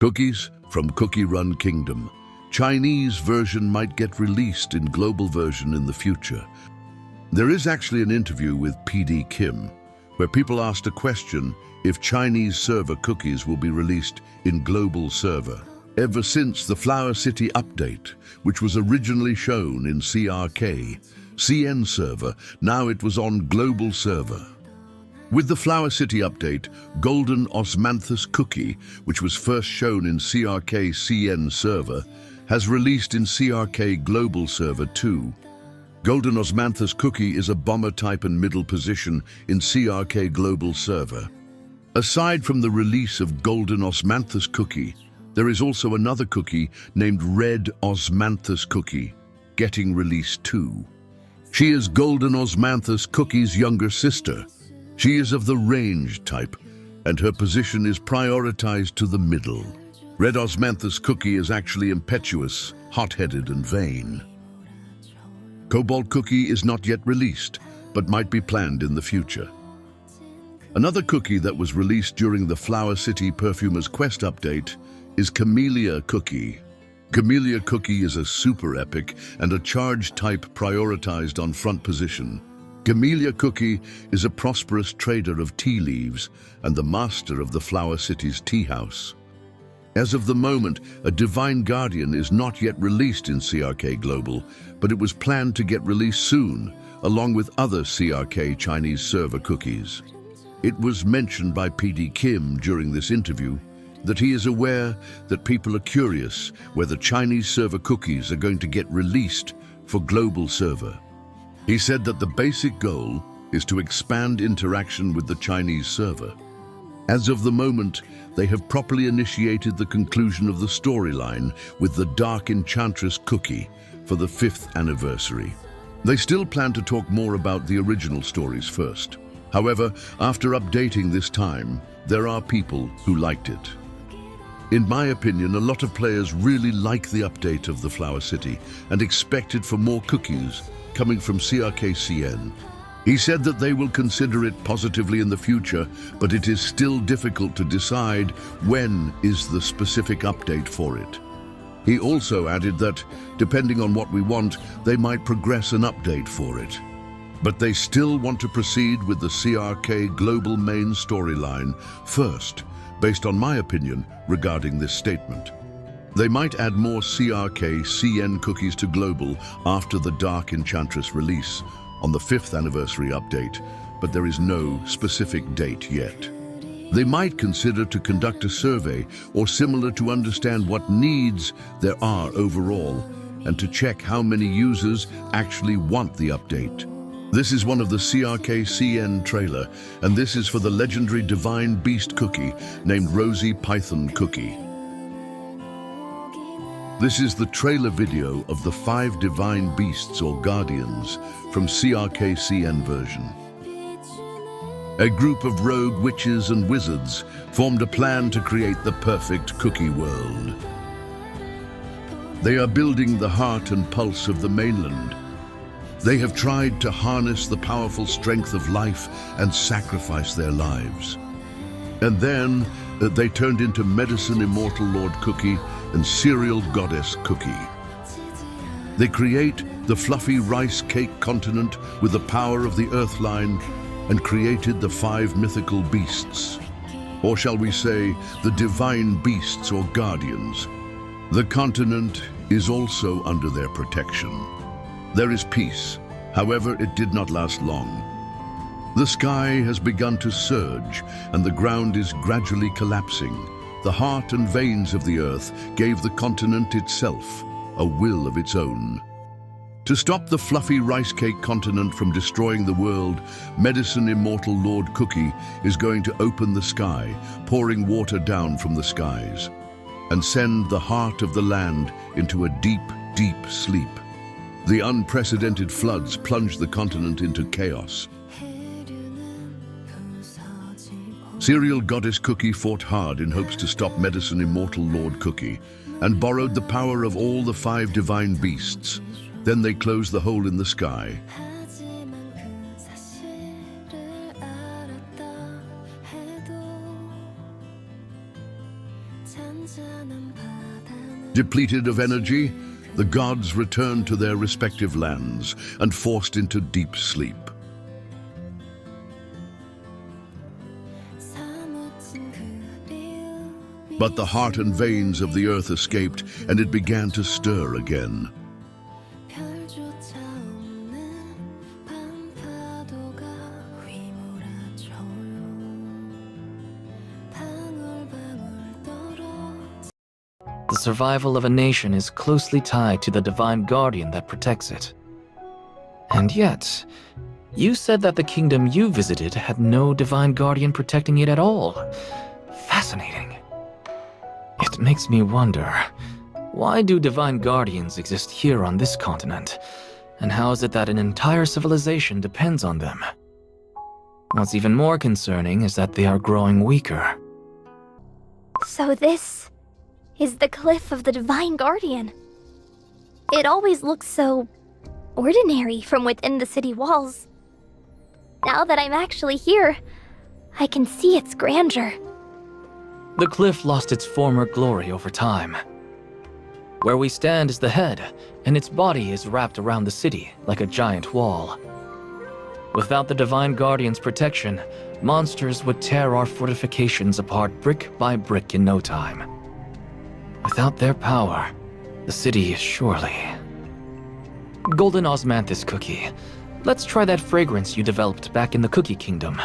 Cookies from Cookie Run Kingdom. Chinese version might get released in global version in the future. There is actually an interview with PD Kim, where people asked a question if Chinese server cookies will be released in global server. Ever since the Flower City update, which was originally shown in CRK CN server, now it was on global server. With the Flower City update, Golden Osmanthus Cookie, which was first shown in CRK CN server, has released in CRK Global Server too. Golden Osmanthus Cookie is a bomber type and middle position in CRK Global Server. Aside from the release of Golden Osmanthus Cookie, there is also another cookie named Red Osmanthus Cookie, getting released too. She is Golden Osmanthus Cookie's younger sister. She is of the range type, and her position is prioritized to the middle. Red Osmanthus Cookie is actually impetuous, hot-headed and vain. Cobalt Cookie is not yet released, but might be planned in the future. Another cookie that was released during the Flower City Perfumer's Quest update is Camellia Cookie. Camellia Cookie is a super epic and a charge type prioritized on front position. Camellia Cookie is a prosperous trader of tea leaves and the master of the Flower City's tea house. As of the moment, a Divine Guardian is not yet released in CRK Global, but it was planned to get released soon, along with other CRK Chinese server cookies. It was mentioned by PD Kim during this interview that he is aware that people are curious whether Chinese server cookies are going to get released for global server. He said that the basic goal is to expand interaction with the Chinese server. As of the moment, they have properly initiated the conclusion of the storyline with the Dark Enchantress Cookie for the 5th anniversary. They still plan to talk more about the original stories first. However, after updating this time, there are people who liked it. In my opinion, a lot of players really like the update of the Flower City and expected for more cookies coming from CRK CN. He said that they will consider it positively in the future, but it is still difficult to decide when is the specific update for it. He also added that, depending on what we want, they might progress an update for it. But they still want to proceed with the CRK Global main storyline first, based on my opinion regarding this statement. They might add more CRK CN cookies to Global after the Dark Enchantress release on the 5th anniversary update, but there is no specific date yet. They might consider to conduct a survey or similar to understand what needs there are overall and to check how many users actually want the update. This is one of the CRK CN trailer, and this is for the legendary Divine Beast cookie named Rosy Python Cookie. This is the trailer video of the 5 divine beasts or guardians from CRK CN version. A group of rogue witches and wizards formed a plan to create the perfect cookie world. They are building the heart and pulse of the mainland. They have tried to harness the powerful strength of life and sacrifice their lives. And then they turned into Medicine Immortal Lord Cookie and Cereal Goddess Cookie. They create the fluffy rice cake continent with the power of the Earthline and created the 5 mythical beasts, or shall we say, the divine beasts or guardians. The continent is also under their protection. There is peace, however, it did not last long. The sky has begun to surge and the ground is gradually collapsing. The heart and veins of the earth gave the continent itself a will of its own. To stop the fluffy rice cake continent from destroying the world, Medicine Immortal Lord Cookie is going to open the sky, pouring water down from the skies, and send the heart of the land into a deep, deep sleep. The unprecedented floods plunged the continent into chaos. Cereal Goddess Cookie fought hard in hopes to stop Medicine Immortal Lord Cookie and borrowed the power of all the 5 divine beasts. Then they closed the hole in the sky. Depleted of energy, the gods returned to their respective lands and forced into deep sleep. But the heart and veins of the earth escaped, and it began to stir again. The survival of a nation is closely tied to the divine guardian that protects it. And yet, you said that the kingdom you visited had no divine guardian protecting it at all. Fascinating. It makes me wonder, why do divine guardians exist here on this continent? And how is it that an entire civilization depends on them? What's even more concerning is that they are growing weaker. So this is the cliff of the Divine Guardian. It always looks so ordinary from within the city walls. Now that I'm actually here, I can see its grandeur. The cliff lost its former glory over time. Where we stand is the head, and its body is wrapped around the city like a giant wall. Without the Divine Guardian's protection, monsters would tear our fortifications apart brick by brick in no time. Without their power, the city is surely... Golden Osmanthus Cookie. Let's try that fragrance you developed back in the Cookie Kingdom.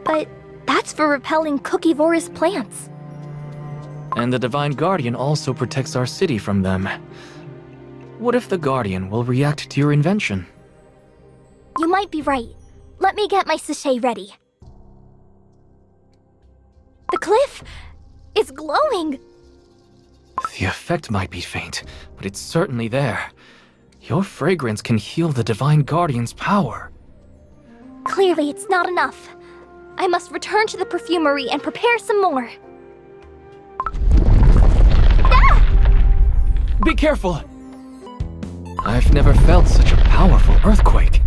But that's for repelling cookivorous plants. And the Divine Guardian also protects our city from them. What if the Guardian will react to your invention? You might be right. Let me get my sachet ready. The cliff is glowing! The effect might be faint, but it's certainly there. Your fragrance can heal the Divine Guardian's power. Clearly it's not enough. I must return to the perfumery and prepare some more. Ah! Be careful! I've never felt such a powerful earthquake.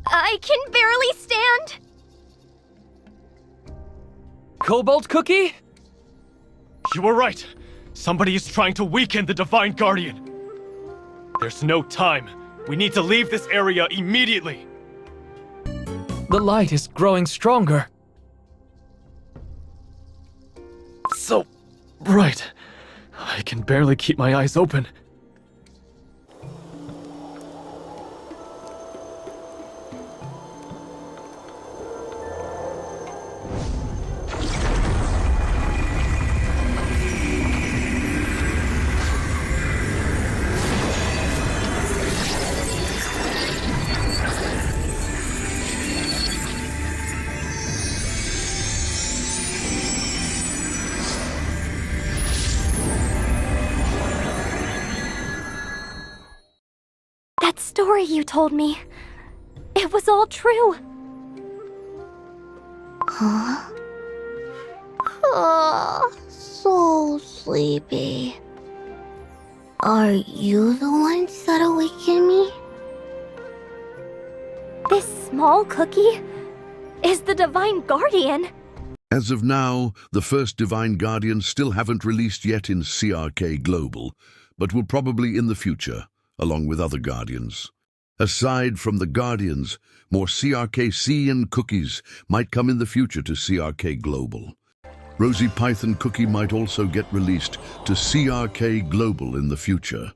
I can barely stand. Cobalt Cookie? You were right. Somebody is trying to weaken the Divine Guardian. There's no time. We need to leave this area immediately. The light is growing stronger. So bright. I can barely keep my eyes open. That story you told me, it was all true. Huh? Oh, so sleepy. Are you the ones that awakened me? This small cookie is the Divine Guardian. As of now, the first Divine Guardians still haven't released yet in CRK Global, but will probably in the future, along with other Guardians. Aside from the Guardians, more CRK CN Cookies might come in the future to CRK Global. Rosy Python Cookie might also get released to CRK Global in the future.